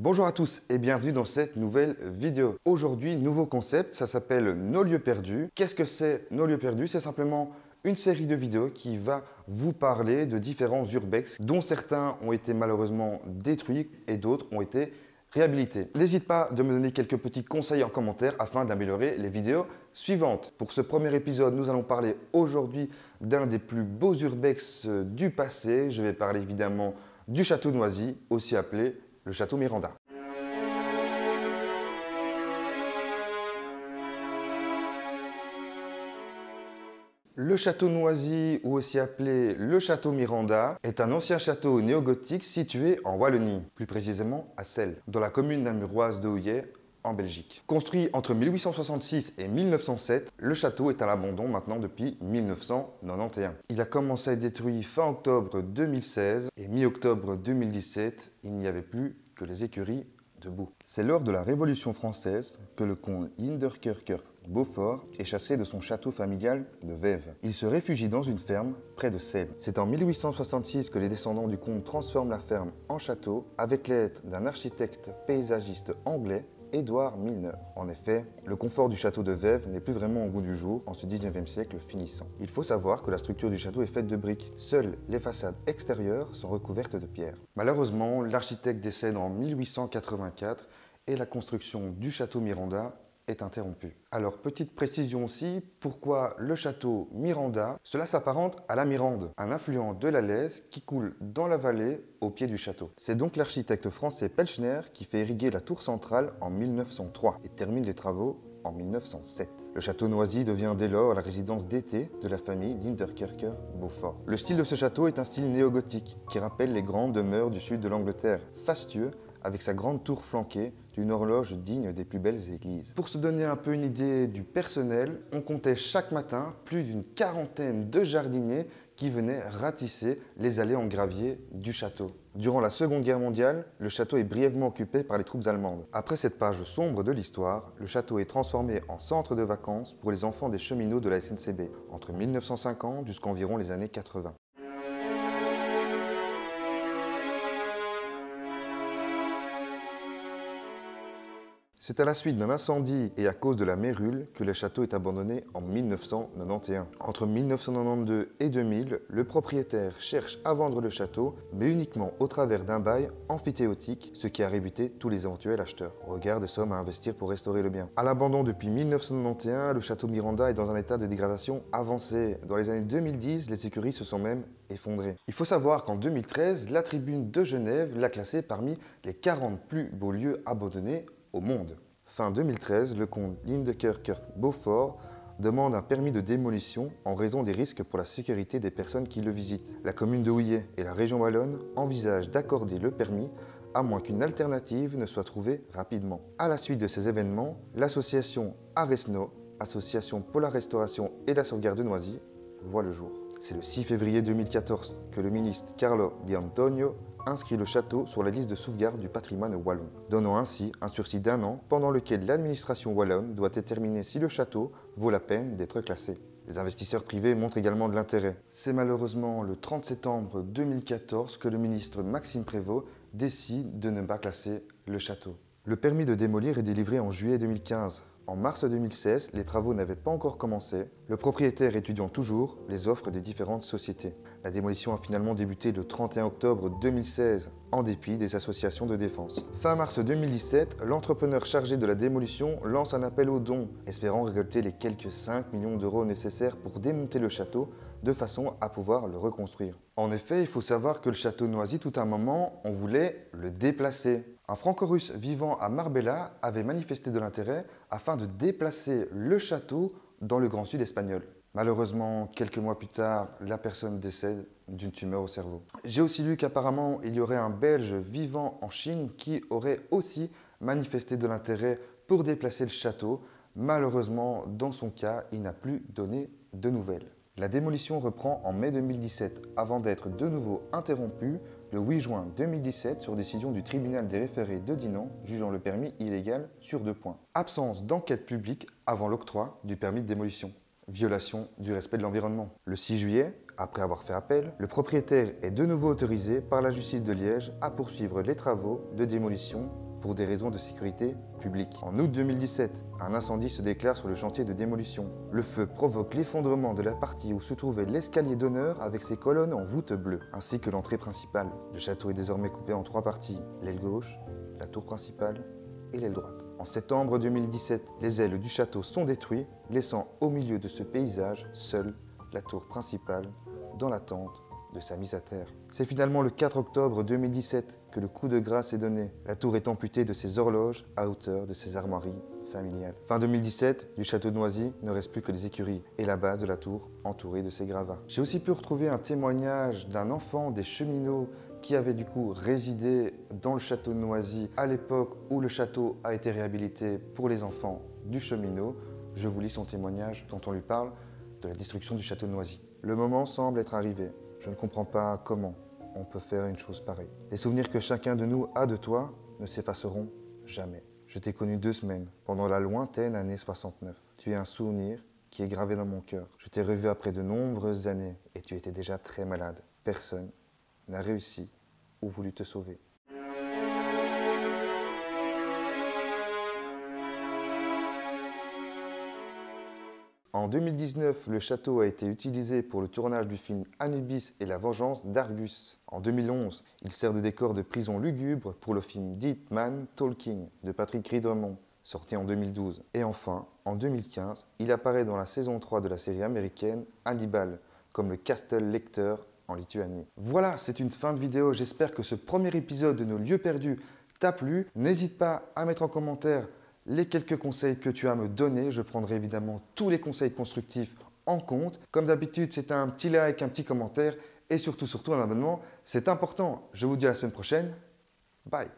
Bonjour à tous et bienvenue dans cette nouvelle vidéo. Aujourd'hui, nouveau concept, ça s'appelle Nos lieux perdus. Qu'est-ce que c'est Nos lieux perdus? C'est simplement une série de vidéos qui va vous parler de différents urbex dont certains ont été malheureusement détruits et d'autres ont été réhabilités. N'hésite pas de me donner quelques petits conseils en commentaire afin d'améliorer les vidéos suivantes. Pour ce premier épisode, nous allons parler aujourd'hui d'un des plus beaux urbex du passé. Je vais parler évidemment du château de Noisy, aussi appelé le château Miranda. Le château de Noisy, ou aussi appelé le château Miranda, est un ancien château néogothique situé en Wallonie, plus précisément à Celles, dans la commune namuroise de Houillet, en Belgique. Construit entre 1866 et 1907, le château est à l'abandon maintenant depuis 1991. Il a commencé à être détruit fin octobre 2016 et mi-octobre 2017, il n'y avait plus que les écuries debout. C'est lors de la Révolution française que le comte Hinderkerker Beaufort est chassé de son château familial de Vèves. Il se réfugie dans une ferme près de Celles. C'est en 1866 que les descendants du comte transforment la ferme en château avec l'aide d'un architecte paysagiste anglais, Édouard Milner. En effet, le confort du château de Vèves n'est plus vraiment au goût du jour en ce 19e siècle finissant. Il faut savoir que la structure du château est faite de briques. Seules les façades extérieures sont recouvertes de pierre. Malheureusement, l'architecte décède en 1884 et la construction du château Miranda est interrompue. Alors, petite précision aussi, pourquoi le château Miranda? Cela s'apparente à la Mirande, un affluent de la Lèze qui coule dans la vallée au pied du château. C'est donc l'architecte français Pelchner qui fait irriguer la tour centrale en 1903 et termine les travaux en 1907. Le château Noisy devient dès lors la résidence d'été de la famille Linderkerker Beaufort. Le style de ce château est un style néogothique qui rappelle les grandes demeures du sud de l'Angleterre, fastueux, avec sa grande tour flanquée d'une horloge digne des plus belles églises. Pour se donner un peu une idée du personnel, on comptait chaque matin plus d'une quarantaine de jardiniers qui venaient ratisser les allées en gravier du château. Durant la Seconde Guerre mondiale, le château est brièvement occupé par les troupes allemandes. Après cette page sombre de l'histoire, le château est transformé en centre de vacances pour les enfants des cheminots de la SNCB, entre 1950 jusqu'environ les années 80. C'est à la suite d'un incendie et à cause de la mérule que le château est abandonné en 1991. Entre 1992 et 2000, le propriétaire cherche à vendre le château, mais uniquement au travers d'un bail amphithéotique, ce qui a rébuté tous les éventuels acheteurs. Au regard des sommes à investir pour restaurer le bien. À l'abandon depuis 1991, le château Miranda est dans un état de dégradation avancé. Dans les années 2010, les écuries se sont même effondrées. Il faut savoir qu'en 2013, la Tribune de Genève l'a classé parmi les 40 plus beaux lieux abandonnés au monde. Fin 2013, le comte Linderkerker Beaufort demande un permis de démolition en raison des risques pour la sécurité des personnes qui le visitent. La commune de Houillet et la région wallonne envisagent d'accorder le permis à moins qu'une alternative ne soit trouvée rapidement. À la suite de ces événements, l'association Aresno, association pour la restauration et la sauvegarde de Noisy, voit le jour. C'est le 6 février 2014 que le ministre Carlo Di Antonio inscrit le château sur la liste de sauvegarde du patrimoine wallon, donnant ainsi un sursis d'1 an pendant lequel l'administration wallonne doit déterminer si le château vaut la peine d'être classé. Les investisseurs privés montrent également de l'intérêt. C'est malheureusement le 30 septembre 2014 que le ministre Maxime Prévost décide de ne pas classer le château. Le permis de démolir est délivré en juillet 2015. En mars 2016, les travaux n'avaient pas encore commencé, le propriétaire étudiant toujours les offres des différentes sociétés. La démolition a finalement débuté le 31 octobre 2016, en dépit des associations de défense. Fin mars 2017, l'entrepreneur chargé de la démolition lance un appel aux dons, espérant récolter les quelques 5 millions d'euros nécessaires pour démonter le château de façon à pouvoir le reconstruire. En effet, il faut savoir que le château de Noisy, tout un moment, on voulait le déplacer. Un franco-russe vivant à Marbella avait manifesté de l'intérêt afin de déplacer le château dans le Grand Sud espagnol. Malheureusement, quelques mois plus tard, la personne décède d'une tumeur au cerveau. J'ai aussi lu qu'apparemment, il y aurait un Belge vivant en Chine qui aurait aussi manifesté de l'intérêt pour déplacer le château. Malheureusement, dans son cas, il n'a plus donné de nouvelles. La démolition reprend en mai 2017 avant d'être de nouveau interrompue le 8 juin 2017 sur décision du tribunal des référés de Dinan jugeant le permis illégal sur 2 points. Absence d'enquête publique avant l'octroi du permis de démolition. Violation du respect de l'environnement. Le 6 juillet, après avoir fait appel, le propriétaire est de nouveau autorisé par la justice de Liège à poursuivre les travaux de démolition pour des raisons de sécurité publique. En août 2017, un incendie se déclare sur le chantier de démolition. Le feu provoque l'effondrement de la partie où se trouvait l'escalier d'honneur avec ses colonnes en voûte bleue, ainsi que l'entrée principale. Le château est désormais coupé en 3 parties, l'aile gauche, la tour principale et l'aile droite. En septembre 2017, les ailes du château sont détruites, laissant au milieu de ce paysage seule la tour principale dans l'attente de sa mise à terre. C'est finalement le 4 octobre 2017 que le coup de grâce est donné. La tour est amputée de ses horloges à hauteur de ses armoiries familiales. Fin 2017, du château de Noisy ne reste plus que les écuries et la base de la tour entourée de ses gravats. J'ai aussi pu retrouver un témoignage d'un enfant des cheminots qui avait du coup résidé dans le château de Noisy à l'époque où le château a été réhabilité pour les enfants du cheminot. Je vous lis son témoignage dont on lui parle de la destruction du château de Noisy. Le moment semble être arrivé. Je ne comprends pas comment on peut faire une chose pareille. Les souvenirs que chacun de nous a de toi ne s'effaceront jamais. Je t'ai connu 2 semaines, pendant la lointaine année 69. Tu es un souvenir qui est gravé dans mon cœur. Je t'ai revu après de nombreuses années et tu étais déjà très malade. Personne n'a réussi ou voulu te sauver. En 2019, le château a été utilisé pour le tournage du film Anubis et la vengeance d'Argus. En 2011, il sert de décor de prison lugubre pour le film Dead Man Talking de Patrick Ridremont, sorti en 2012. Et enfin, en 2015, il apparaît dans la saison 3 de la série américaine Hannibal, comme le Castle Lecter en Lituanie. Voilà, c'est une fin de vidéo. J'espère que ce premier épisode de Nos lieux perdus t'a plu. N'hésite pas à mettre en commentaire les quelques conseils que tu as à me donner. Je prendrai évidemment tous les conseils constructifs en compte. Comme d'habitude, c'est un petit like, un petit commentaire et surtout un abonnement. C'est important. Je vous dis à la semaine prochaine. Bye.